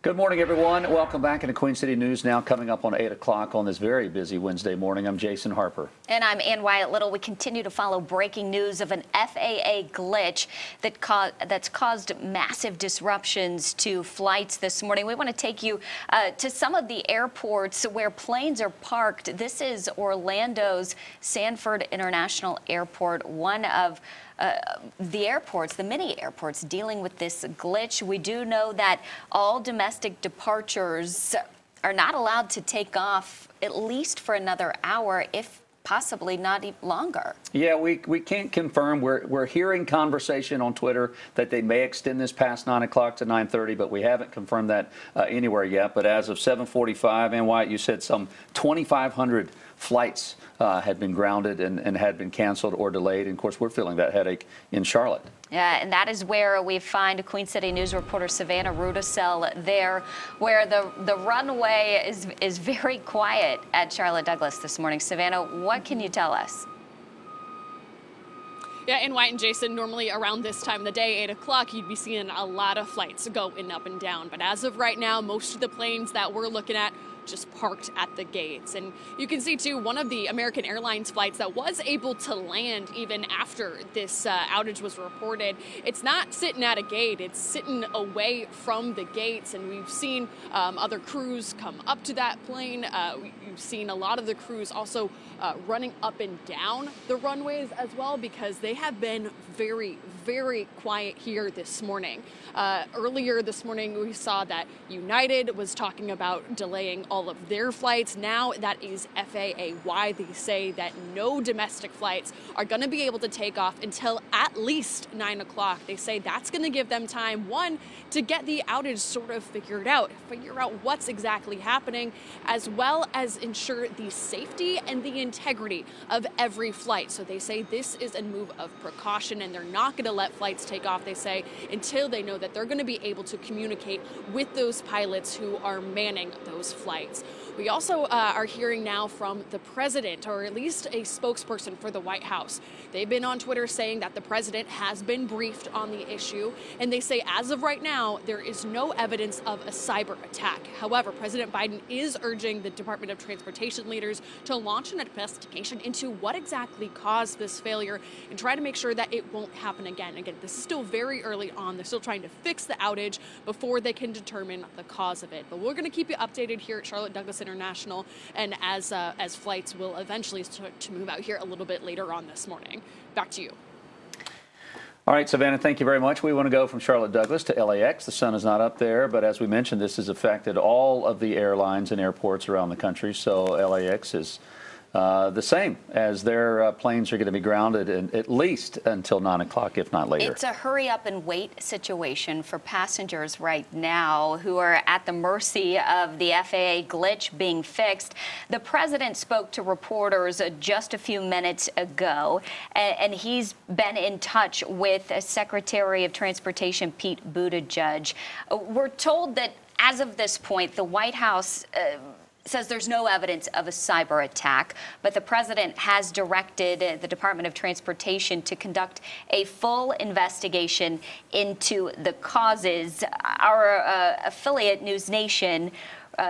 Good morning, everyone. Welcome back into Queen City News now coming up on 8 o'clock on this very busy Wednesday morning. I'm Jason Harper. And I'm Ann Wyatt Little. We continue to follow breaking news of an FAA glitch that's caused massive disruptions to flights this morning. We want to take you to some of the airports where planes are parked. This is Orlando's Sanford International Airport, one of the airports, the many airports dealing with this glitch. We do know that all domestic departures are not allowed to take off at least for another hour, if possibly not even longer. Yeah, we can't confirm. We're hearing conversation on Twitter that they may extend this past 9 o'clock to 9:30, but we haven't confirmed that anywhere yet. But as of 7:45, and Wyatt, you said some 2,500 flights had been grounded and had been canceled or delayed. And of course, we're feeling that headache in Charlotte. Yeah, and that is where we find Queen City News reporter Savannah Rudisell there, where the runway is very quiet at Charlotte Douglas this morning. Savannah, what can you tell us? Yeah, and Wyatt and Jason, normally around this time of the day, 8 o'clock, you'd be seeing a lot of flights going up and down. But as of right now, most of the planes that we're looking at just parked at the gates. And you can see, too, one of the American Airlines flights that was able to land even after this outage was reported, it's not sitting at a gate. It's sitting away from the gates. And we've seen other crews come up to that plane. You've seen a lot of the crews also running up and down the runways as well, because they have been very, very quiet here this morning. Earlier this morning, we saw that United was talking about delaying all of their flights. Now that is FAA. Why they say that no domestic flights are going to be able to take off until at least 9 o'clock. They say that's going to give them time, one, to get the outage sort of figured out, figure out what's exactly happening, as well as ensure the safety and the integrity of every flight. So they say this is a move of precaution, and they're not going to let flights take off, they say, until they know that they're going to be able to communicate with those pilots who are manning those flights. We also are hearing now from the president, or at least a spokesperson for the White House. They've been on Twitter saying that the president has been briefed on the issue, and they say as of right now, there is no evidence of a cyber attack. However, President Biden is urging the Department of Transportation leaders to launch an investigation into what exactly caused this failure and try to make sure that it won't happen again. Again, this is still very early on. They're still trying to fix the outage before they can determine the cause of it. But we're going to keep you updated here at Charlotte Douglas International, and as flights will eventually start to move out here a little bit later on this morning. Back to you. All right, Savannah, thank you very much. We want to go from Charlotte Douglas to LAX. The sun is not up there, but as we mentioned, this has affected all of the airlines and airports around the country. So LAX is the same, as their planes are going to be grounded at least until 9 o'clock, if not later. It's a hurry up and wait situation for passengers right now who are at the mercy of the FAA glitch being fixed. The president spoke to reporters just a few minutes ago, and he's been in touch with Secretary of Transportation Pete Buttigieg. We're told that as of this point, the White House says there's no evidence of a cyber attack, but the president has directed the Department of Transportation to conduct a full investigation into the causes. Our affiliate News Nation,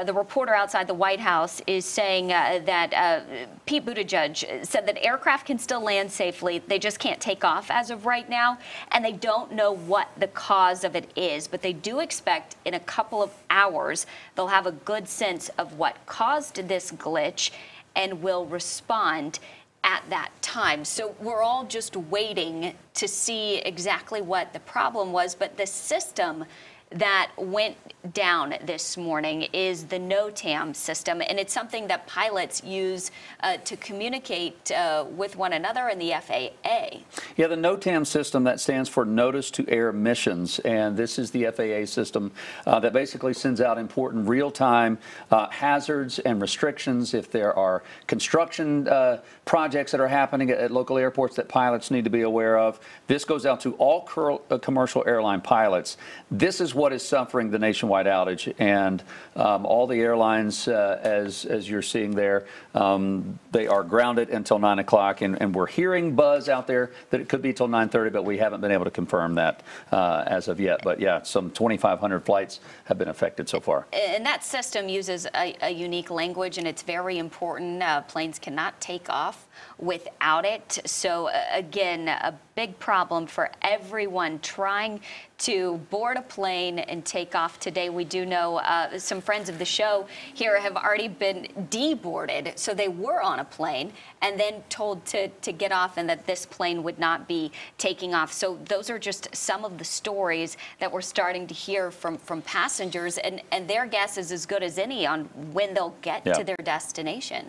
the reporter outside the White House, is saying that Pete Buttigieg said that aircraft can still land safely. They just can't take off as of right now, and they don't know what the cause of it is. But they do expect in a couple of hours they'll have a good sense of what caused this glitch and will respond at that time. So we're all just waiting to see exactly what the problem was, but the system that went down this morning is the NOTAM system, and it's something that pilots use to communicate with one another in the FAA. Yeah, the NOTAM system, that stands for Notice to Air Missions, and this is the FAA system that basically sends out important real-time hazards and restrictions if there are construction projects that are happening at local airports that pilots need to be aware of. This goes out to all commercial airline pilots. This is what what is suffering the nationwide outage, and all the airlines, as you're seeing there, they are grounded until 9 o'clock, and we're hearing buzz out there that it could be till 9:30, but we haven't been able to confirm that as of yet. But yeah, some 2,500 flights have been affected so far. And that system uses a unique language, and it's very important. Planes cannot take off without it. So again, a big problem for everyone trying to board a plane and take off today. We do know some friends of the show here have already been deboarded. So they were on a plane and then told to get off, and that this plane would not be taking off. So those are just some of the stories that we're starting to hear from passengers, and their guess is as good as any on when they'll get to their destination.